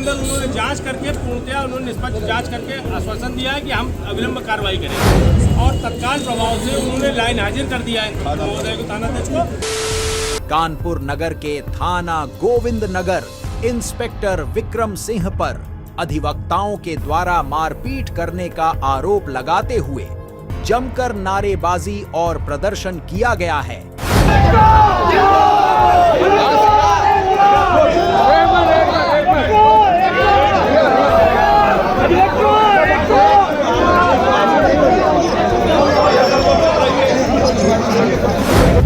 अंदर उन्होंने जांच करके पूर्णतया उन्होंने निष्पक्ष जांच करके आश्वासन दिया है कि हम अविलंब कार्रवाई करेंगे और तत्काल प्रभाव से उन्होंने लाइन हाजिर कर दिया है महोदय को, थानाध्यक्ष को। कानपुर नगर के थाना गोविंद नगर इंस्पेक्टर विक्रम सिंह पर अधिवक्ताओं के द्वारा मारपीट करने का आरोप लगाते हुए जमकर नारेबाजी और प्रदर्शन किया गया है।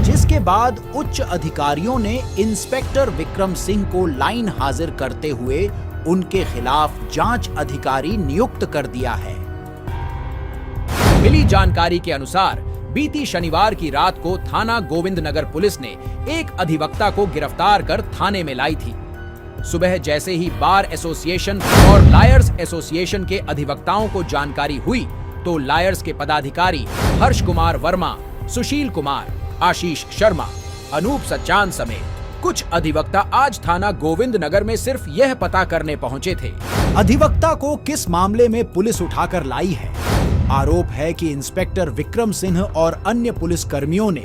जिसके बाद उच्च अधिकारियों ने इंस्पेक्टर विक्रम सिंह को लाइन हाजिर करते हुए उनके खिलाफ जांच अधिकारी नियुक्त कर दिया है। मिली जानकारी के अनुसार बीती शनिवार की रात को थाना गोविंद नगर पुलिस ने एक अधिवक्ता को गिरफ्तार कर थाने में लाई थी। सुबह जैसे ही बार एसोसिएशन और लायर्स एसोसिएशन के अधिवक्ताओं को जानकारी हुई तो लायर्स के पदाधिकारी हर्ष कुमार वर्मा, सुशील कुमार, आशीष शर्मा, अनूप सचान समेत कुछ अधिवक्ता आज थाना गोविंद नगर में सिर्फ यह पता करने पहुंचे थे अधिवक्ता को किस मामले में पुलिस उठाकर लाई है। आरोप है कि इंस्पेक्टर विक्रम सिंह और अन्य पुलिस कर्मियों ने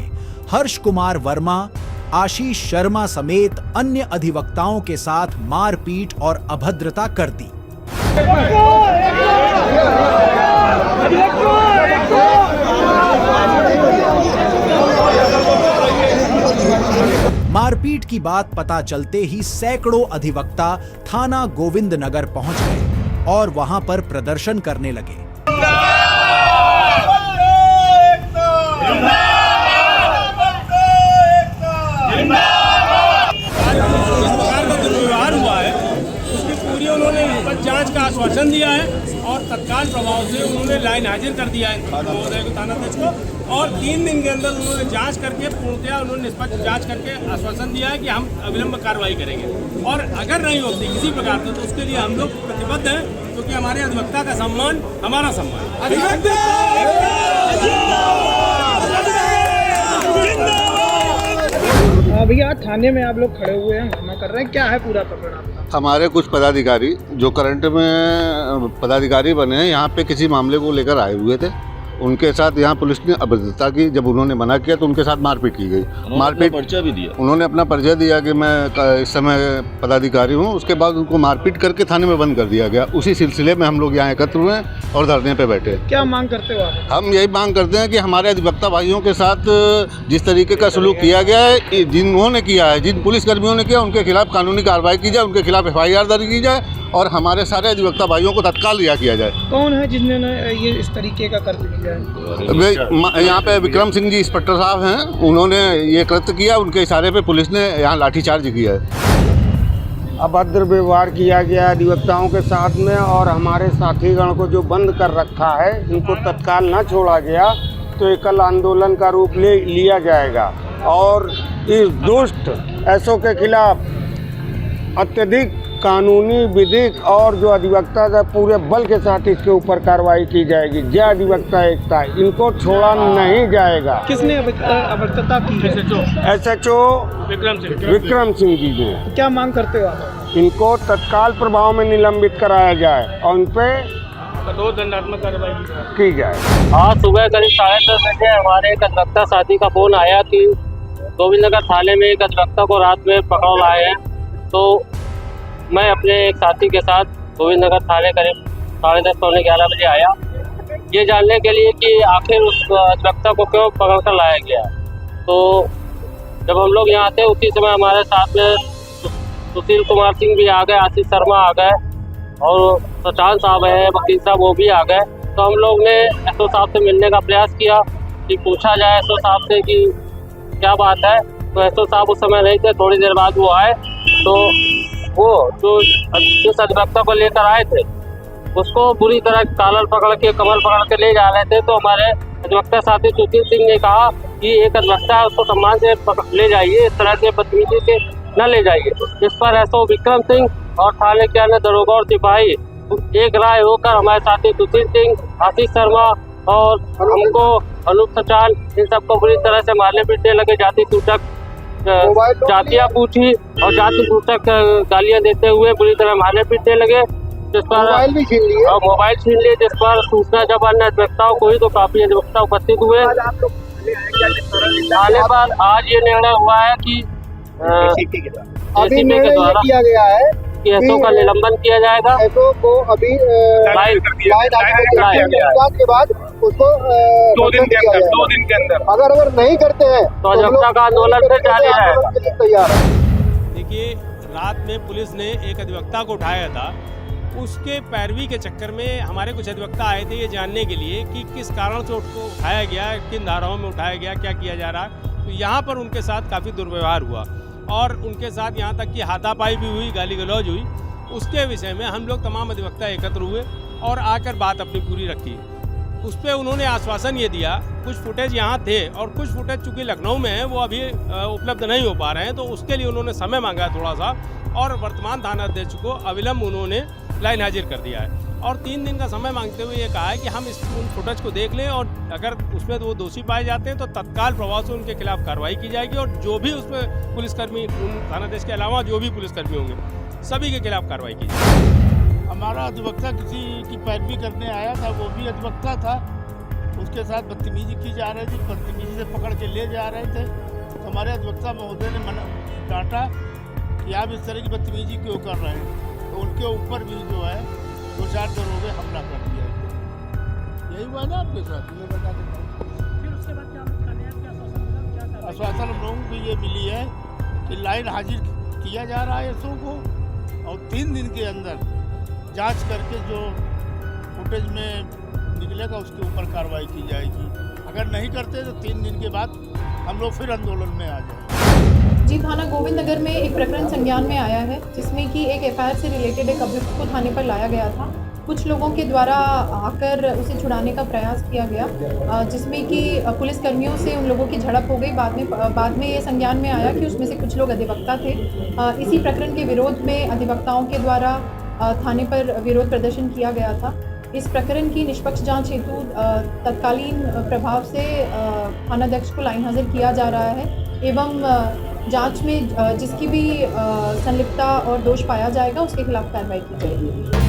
हर्ष कुमार वर्मा, आशीष शर्मा समेत अन्य अधिवक्ताओं के साथ मारपीट और अभद्रता कर दी। मारपीट की बात पता चलते ही सैकड़ों अधिवक्ता थाना गोविंद नगर पहुंच गए और वहां पर प्रदर्शन करने लगे। जांच का आश्वासन दिया है और तत्काल प्रभाव से उन्होंने लाइन हाजिर कर दिया है महोदय को, थानाध्यक्ष को, और 3 दिन के अंदर उन्होंने जांच करके पूर्णतया उन्होंने निष्पक्ष जांच करके आश्वासन दिया है कि हम अविलंब कार्रवाई करेंगे और अगर नहीं होती किसी प्रकार से तो उसके लिए हम लोग प्रतिबद्ध हैं, क्योंकि हमारे अधिवक्ता का सम्मान हमारा सम्मान। भैया थाने में आप लोग खड़े हुए हैं, हंगामा कर रहे हैं, क्या है पूरा प्रकरण? हमारे कुछ पदाधिकारी जो करंट में पदाधिकारी बने हैं यहाँ पे किसी मामले को लेकर आए हुए थे। उनके साथ यहाँ पुलिस ने अभद्रता की, जब उन्होंने मना किया तो उनके साथ मारपीट की गई। मारपीट परिचय भी दिया, उन्होंने अपना परिचय दिया कि मैं इस समय पदाधिकारी हूँ। उसके बाद उनको मारपीट करके थाने में बंद कर दिया गया। उसी सिलसिले में हम लोग यहाँ एकत्र हुए और धरने पे बैठे। क्या मांग करते हो आप? हम यही मांग करते हैं कि हमारे अधिवक्ता भाइयों के साथ जिस तरीके का सलूक किया गया है, जिन्होंने किया है, जिन पुलिसकर्मियों ने किया, उनके खिलाफ कानूनी कार्रवाई की जाए, उनके खिलाफ FIR दर्ज की जाए और हमारे सारे अधिवक्ता भाइयों को तत्काल रिहा किया जाए। कौन है जिसने ये इस तरीके का कृत्य किया है? यहाँ पे विक्रम सिंह जी इंस्पेक्टर साहब हैं, उन्होंने ये कृत्य किया। उनके इशारे पे पुलिस ने यहाँ लाठीचार्ज किया है। अभद्र व्यवहार किया गया अधिवक्ताओं के साथ में और हमारे साथीगण को जो बंद कर रखा है, इनको तत्काल न छोड़ा गया तो एकल आंदोलन का रूप लिया जाएगा और इस दुष्ट ऐसों के खिलाफ अत्यधिक कानूनी, विधिक और जो अधिवक्ता है पूरे बल के साथ इसके ऊपर कार्रवाई की जाएगी। जय अधिवक्ता एकता, इनको छोड़ा नहीं जाएगा। किसने अभद्रता की है? SHO विक्रम सिंह जी ने। क्या मांग करते हो आप? इनको तत्काल प्रभाव में निलंबित कराया जाए और उन पे कठोर दंडात्मक कार्रवाई की जाए। आज सुबह करीब 10:30 बजे हमारे एक अधिवक्ता साथी का फोन आया कि गोविंद नगर थाने में एक अधिवक्ता को रात में पकड़ लाए हैं। तो मैं अपने एक साथी के साथ गोविंद नगर थाने करीब 10:30 पौने 11 बजे आया, ये जानने के लिए कि आखिर उस अधिवक्ता को क्यों पकड़ कर लाया गया। तो जब हम लोग यहाँ थे उसी समय हमारे साथ में सुशील कुमार सिंह भी आ गए, आशीष शर्मा आ गए और सचान साहब है, वकील साहब, वो भी आ गए। तो हम लोग ने SO साहब से मिलने का प्रयास किया कि पूछा जाए SO साहब से कि क्या बात है। तो SO साहब उस समय नहीं थे, थोड़ी देर बाद वो आए। तो वो जो जिस अधिवक्ता को लेकर आए थे उसको बुरी तरह कालर पकड़ के, कमर पकड़ के ले जा रहे थे। तो हमारे अधिवक्ता साथी सुशील सिंह ने कहा कि एक अधिवक्ता है, उसको सम्मान से ले जाइए, इस तरह से बदतमीजी से न ले जाइए। इस पर SO विक्रम सिंह और थाने के अन्य दरोगा और सिपाही एक राय होकर हमारे साथी सुशील सिंह, आशीष शर्मा और हमको अनूप सचान, इन सबको बुरी तरह से मारने पीटने लगे। जाति सूचक जातियाँ पूछी और जाति सूचक गालियाँ देते हुए बुरी तरह मारने पीटने लगे, जिस पर मोबाइल भी छीन लिए और मोबाइल छीन लिए, जिस पर सूचना जब अन्य अधिवक्ताओं को हुई तो काफी अधिवक्ता उपस्थित हुए। थाने पर आज ये निर्णय हुआ है कि अभी एसीपी निर्णय के ये द्वारा किया गया है कि एसओ का निलंबन किया जाएगा। एसओ को अभी लाइन के बाद उसको 2 दिन के अंदर अगर नहीं करते हैं तो अधिवक्ता का आंदोलन फिर जारी रहेगा। तैयार है। देखिए, रात में पुलिस ने एक अधिवक्ता को उठाया था, उसके पैरवी के चक्कर में हमारे कुछ अधिवक्ता आए थे ये जानने के लिए कि किस कारण से उसको उठाया गया, किन धाराओं में उठाया गया, क्या किया जा रहा है। तो यहाँ पर उनके साथ काफ़ी दुर्व्यवहार हुआ और उनके साथ यहाँ तक कि हाथापाई भी हुई, गाली गलौज हुई। उसके विषय में हम लोग तमाम अधिवक्ता एकत्र हुए और आकर बात अपनी पूरी रखी। उस पर उन्होंने आश्वासन ये दिया, कुछ फुटेज यहाँ थे और कुछ फुटेज चूँकि लखनऊ में है वो अभी उपलब्ध नहीं हो पा रहे हैं, तो उसके लिए उन्होंने समय मांगा है थोड़ा सा, और वर्तमान थानाध्यक्ष को अविलंब उन्होंने लाइन हाजिर कर दिया है और 3 दिन का समय मांगते हुए ये कहा है कि हम इस उन फुटेज को देख लें और अगर उसमें वो दोषी पाए जाते हैं तो तत्काल प्रभाव से उनके खिलाफ कार्रवाई की जाएगी और जो भी उसमें पुलिसकर्मी, उन थानाध्यक्ष के अलावा जो भी पुलिसकर्मी होंगे सभी के खिलाफ कार्रवाई की जाएगी। हमारा अधिवक्ता किसी की पैरवी करने आया था, वो भी अधिवक्ता था, उसके साथ बदतमीजी की जा रही थी, बदतमीजी से पकड़ के ले जा रहे थे। तो हमारे अधिवक्ता महोदय ने डांटा कि आप इस तरह की बदतमीजी क्यों कर रहे हैं, तो उनके ऊपर भी जो है 2-4 दरोगे हमला कर दिया। यही हुआ ना आपके साथ, मैं बता देता हूँ। फिर उसके बाद क्या आश्वासन मिला, क्या आश्वासन हम लोगों को ये मिली है कि लाइन हाजिर किया जा रहा है एसओ को और 3 दिन के अंदर जांच करके जो फुटेज में निकलेगा उसके ऊपर कार्रवाई की जाएगी। अगर नहीं करते तो 3 दिन के बाद हम लोग फिर आंदोलन में आ जाएंगे। जी, थाना गोविंद नगर में एक प्रकरण संज्ञान में आया है जिसमें कि एक एफआईआर से रिलेटेड एक अभियुक्त को थाने पर लाया गया था। कुछ लोगों के द्वारा आकर उसे छुड़ाने का प्रयास किया गया, जिसमें कि पुलिसकर्मियों से उन लोगों की झड़प हो गई। बाद में ये संज्ञान में आया कि उसमें से कुछ लोग अधिवक्ता थे। इसी प्रकरण के विरोध में अधिवक्ताओं के द्वारा थाने पर विरोध प्रदर्शन किया गया था। इस प्रकरण की निष्पक्ष जांच हेतु तत्कालीन प्रभाव से थानाध्यक्ष को लाइन हाजिर किया जा रहा है एवं जांच में जिसकी भी संलिप्तता और दोष पाया जाएगा उसके खिलाफ कार्रवाई की जाएगी।